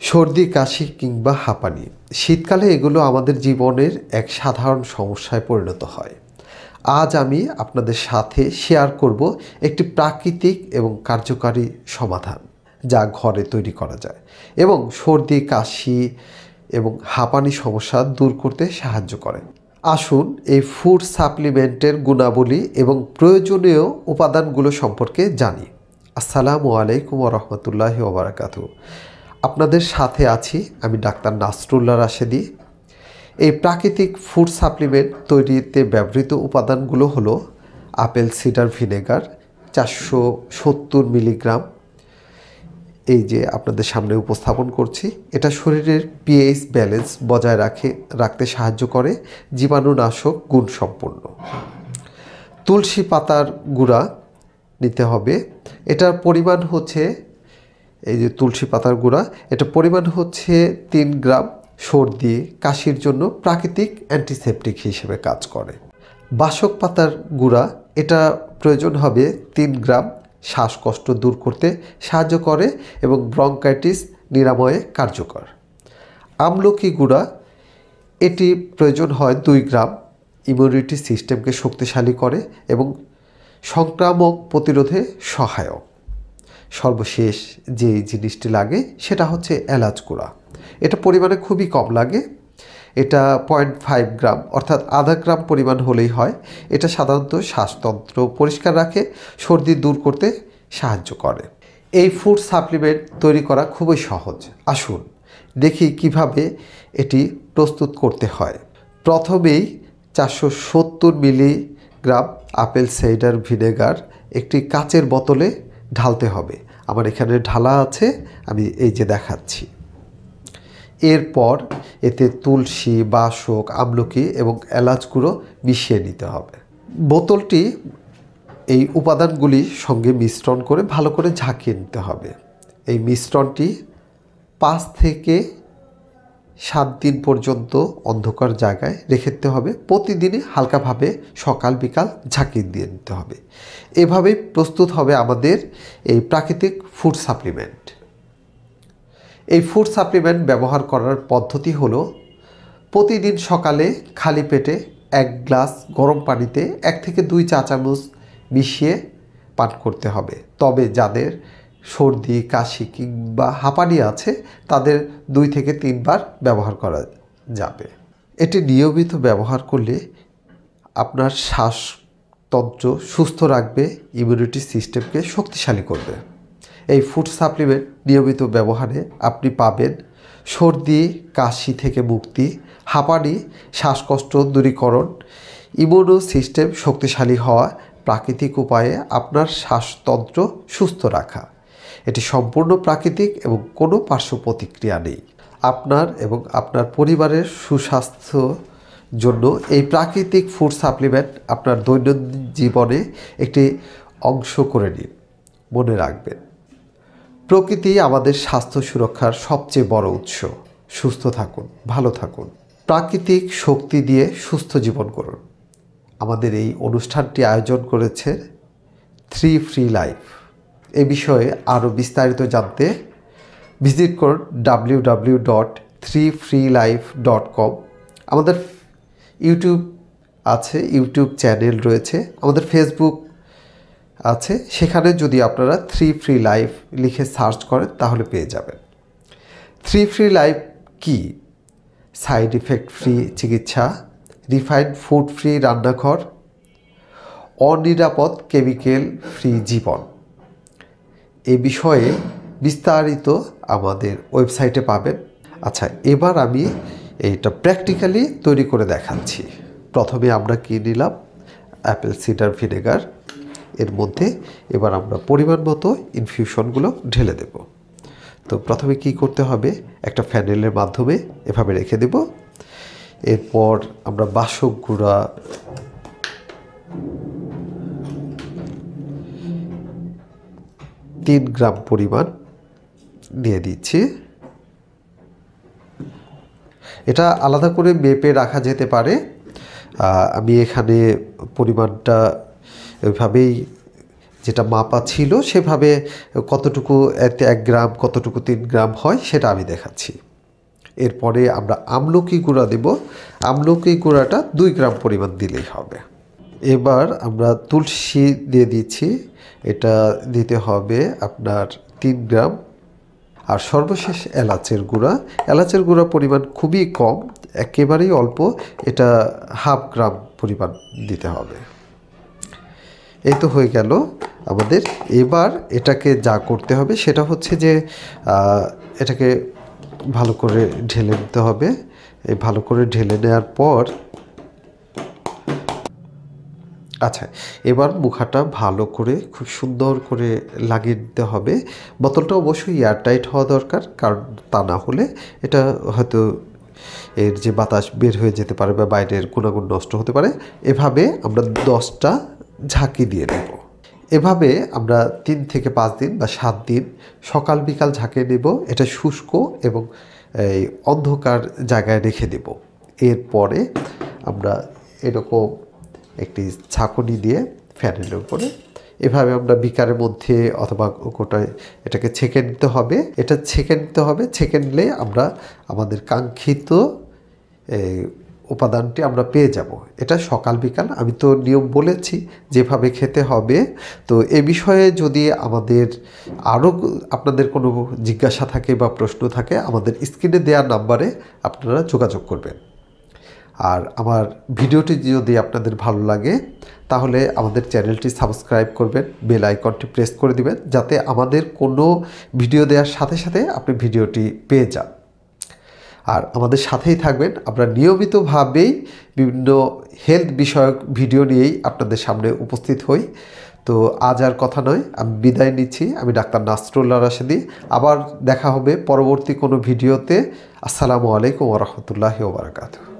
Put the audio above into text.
সর্দি কাশি কিংবা হাঁপানি শীতকালে এগুলো আমাদের জীবনের এক সাধারণ সমস্যায় পরিণত হয়। আজ আমি আপনাদের সাথে শেয়ার করব একটি প্রাকৃতিক এবং কার্যকারী সমাধান যা ঘরে তৈরি করা যায় এবং সর্দি কাশি এবং হাঁপানি সমস্যা দূর করতে সাহায্য করে। আসুন এই ফুড সাপ্লিমেন্টের গুণাবলী এবং প্রয়োজনীয় উপাদানগুলো সম্পর্কে জানি। আসসালামু আলাইকুম ওয়া রাহমাতুল্লাহি ওয়া বারাকাতুহু। আপনাদের সাথে আছি আমি ডাক্তার নাসরুল্লাহ রাশেদি। এই প্রাকৃতিক ফুড সাপ্লিমেন্ট তৈরিতে ব্যবহৃত উপাদানগুলো হলো আপেল সিডার ভিনেগার 470 মিলিগ্রাম, এই যে আপনাদের সামনে উপস্থাপন করছি। এটা শরীরের পিএইচ ব্যালেন্স বজায় রাখতে সাহায্য করে, জীবাণুনাশক গুণসম্পন্ন। তুলসী পাতার গুঁড়া নিতে হবে, এটার পরিমাণ হচ্ছে, এই যে তুলসী পাতার গুঁড়া, এটা পরিমাণ হচ্ছে 3 গ্রাম। সর্দি কাশির জন্য প্রাকৃতিক অ্যান্টিসেপটিক হিসেবে কাজ করে। বাসক পাতার গুঁড়া, এটা প্রয়োজন হবে 3 গ্রাম, শ্বাসকষ্ট দূর করতে সাহায্য করে এবং ব্রঙ্কাইটিস নিরাময়ে কার্যকর। আমলকি গুঁড়া, এটি প্রয়োজন হয় 2 গ্রাম, ইমিউনিটি সিস্টেমকে শক্তিশালী করে এবং সংক্রামক প্রতিরোধে সহায়ক। সর্বশেষ যে জিনিসটি লাগে সেটা হচ্ছে এলাচ গুঁড়া, এটা পরিমাণে খুবই কম লাগে, এটা 0.5 গ্রাম অর্থাৎ আধা গ্রাম পরিমাণ হলেই হয়। এটা সাধারণত শ্বাসতন্ত্র পরিষ্কার রাখে, সর্দি দূর করতে সাহায্য করে। এই ফুড সাপ্লিমেন্ট তৈরি করা খুবই সহজ। আসুন দেখি কিভাবে এটি প্রস্তুত করতে হয়। প্রথমেই 470 মিলিগ্রাম আপেল সাইডার ভিনেগার একটি কাচের বোতলে ঢালতে হবে। আমার এখানে ঢালা আছে, আমি এই যে দেখাচ্ছি। এরপর এতে তুলসী, বাসক, আমলকি এবং এলাচ গুঁড়ো মিশিয়ে নিতে হবে। বোতলটি এই উপাদানগুলি সঙ্গে মিশ্রণ করে ভালো করে ঝাঁকিয়ে নিতে হবে। এই মিশ্রণটি 5 থেকে 7 দিন পর্যন্ত অন্ধকার জায়গায় রেখে দিতে হবে। প্রতিদিনই হালকাভাবে সকাল বিকাল ঝাঁকিয়ে দিয়ে নিতে হবে। এভাবেই প্রস্তুত হবে আমাদের এই প্রাকৃতিক ফুড সাপ্লিমেন্ট। এই ফুড সাপ্লিমেন্ট ব্যবহার করার পদ্ধতি হলো, প্রতিদিন সকালে খালি পেটে 1 গ্লাস গরম পানিতে 1 থেকে 2 চা চামচ মিশিয়ে পান করতে হবে। তবে যাদের সর্দি কাশি কিংবা হাঁপানি আছে তাদের 2 থেকে 3 বার ব্যবহার করা যাবে। এটি নিয়মিত ব্যবহার করলে আপনার শ্বাসতন্ত্র সুস্থ রাখবে, ইমিউনিটি সিস্টেমকে শক্তিশালী করবে। এই ফুড সাপ্লিমেন্ট নিয়মিত ব্যবহারে আপনি পাবেন সর্দি কাশি থেকে মুক্তি, হাঁপানি, শ্বাসকষ্ট দূরীকরণ, ইমিউনো সিস্টেম শক্তিশালী হওয়া, প্রাকৃতিক উপায়ে আপনার শ্বাসতন্ত্র সুস্থ রাখা। এটি সম্পূর্ণ প্রাকৃতিক এবং কোনো পার্শ্ব প্রতিক্রিয়া নেই। আপনার এবং আপনার পরিবারের সুস্বাস্থ্য জন্য এই প্রাকৃতিক ফুড সাপ্লিমেন্ট আপনার দৈনন্দিন জীবনে একটি অংশ করে নিন। মনে রাখবেন, প্রকৃতি আমাদের স্বাস্থ্য সুরক্ষার সবচেয়ে বড় উৎস। সুস্থ থাকুন, ভালো থাকুন, প্রাকৃতিক শক্তি দিয়ে সুস্থ জীবন করুন। আমাদের এই অনুষ্ঠানটি আয়োজন করেছে 3 ফ্রি লাইফ। এ বিষয়ে আরও বিস্তারিত জানতে ভিজিট করুন www.3freelife.com। আমাদের ইউটিউব আছে, ইউটিউব চ্যানেল রয়েছে, আমাদের ফেসবুক আছে, সেখানে যদি আপনারা 3 ফ্রি লাইফ লিখে সার্চ করেন তাহলে পেয়ে যাবেন। 3 ফ্রি লাইফ কি? সাইড ইফেক্ট ফ্রি চিকিৎসা, রিফাইন্ড ফুড ফ্রি রান্নাঘর, অনিরাপদ কেমিক্যাল ফ্রি জীবন। এ বিষয়ে বিস্তারিত আমাদের ওয়েবসাইটে পাবেন। আচ্ছা, এবার আমি এইটা প্র্যাকটিক্যালি তৈরি করে দেখাচ্ছি। প্রথমে আমরা কি নিলাম, অ্যাপেল সিডার ভিনেগার, এর মধ্যে এবার আমরা পরিমাণ মতো ইনফিউশনগুলো ঢেলে দেব। তো প্রথমে কি করতে হবে, একটা ফ্যানেলের মাধ্যমে এভাবে রেখে দেব। এরপর আমরা বাসক গুঁড়া, তিন গ্রাম পরিমাণ দিয়ে দিচ্ছি। এটা আলাদা করে মেপে রাখা যেতে পারে, আমি এখানে পরিমাণটা ওইভাবেই যেটা মাপা ছিল সেভাবে কতটুকু এতে 1 গ্রাম কতটুকু 3 গ্রাম হয় সেটা আমি দেখাচ্ছি। এরপরে আমরা আমলকি গুঁড়া দেব। আমলকি গুঁড়াটা 2 গ্রাম পরিমাণ দিলেই হবে। এবার আমরা তুলসী দিয়ে দিচ্ছি, এটা দিতে হবে আপনার 3 গ্রাম। আর সর্বশেষ এলাচের গুঁড়া। এলাচের গুঁড়া পরিমাণ খুবই কম, একেবারেই অল্প, এটা 1/2 গ্রাম পরিমাণ দিতে হবে। এই তো হয়ে গেল আমাদের। এবার এটাকে যা করতে হবে সেটা হচ্ছে যে এটাকে ভালো করে ঢেলে নিতে হবে। এই ভালো করে ঢেলে নেওয়ার পর আচ্ছা, এবার মুখাটা ভালো করে খুব সুন্দর করে লাগিয়ে দিতে হবে। বোতলটা অবশ্যই এয়ারটাইট হওয়া দরকার, কারণ তা না হলে এটা হয়তো এর যে বাতাস বের হয়ে যেতে পারে বা বাইরের গুণাগুণ নষ্ট হতে পারে। এভাবে আমরা 10টা ঝাঁকি দিয়ে নেব। এভাবে আমরা 3 থেকে 5 দিন বা 7 দিন সকাল বিকাল ঝাঁকিয়ে নেব। এটা শুষ্ক এবং এই অন্ধকার জায়গায় রেখে দেব। এরপরে আমরা এরকম একটি ছাঁকনি দিয়ে ফ্যানের উপরে এভাবে আমরা বিকারের মধ্যে অথবা কোটায় এটাকে ছেঁকে নিতে হবে। এটা ছেঁকে নিতে হবে। ছেঁকে নিলে আমরা আমাদের কাঙ্ক্ষিত উপাদানটি আমরা পেয়ে যাব। এটা সকাল বিকাল আমি তো নিয়ম বলেছি যেভাবে খেতে হবে। তো এ বিষয়ে যদি আমাদের আরও আপনাদের কোনো জিজ্ঞাসা থাকে বা প্রশ্ন থাকে, আমাদের স্ক্রিনে দেওয়া নাম্বারে আপনারা যোগাযোগ করবেন। আর আমার ভিডিওটি যদি আপনাদের ভালো লাগে তাহলে আমাদের চ্যানেলটি সাবস্ক্রাইব করবেন, বেল আইকনটি প্রেস করে দিবেন, যাতে আমাদের কোনো ভিডিও দেওয়ার সাথে সাথে আপনি ভিডিওটি পেয়ে যান। আর আমাদের সাথেই থাকবেন। আমরা নিয়মিতভাবেই বিভিন্ন হেলথ বিষয়ক ভিডিও নিয়েই আপনাদের সামনে উপস্থিত হই। তো আজ আর কথা নয়, আমি বিদায় নিচ্ছি। আমি ডাক্তার নাসরুল্লাহ রাশেদি। আবার দেখা হবে পরবর্তী কোনো ভিডিওতে। আসসালামু আলাইকুম ওয়া রাহমাতুল্লাহি ওয়া বারাকাতুহু।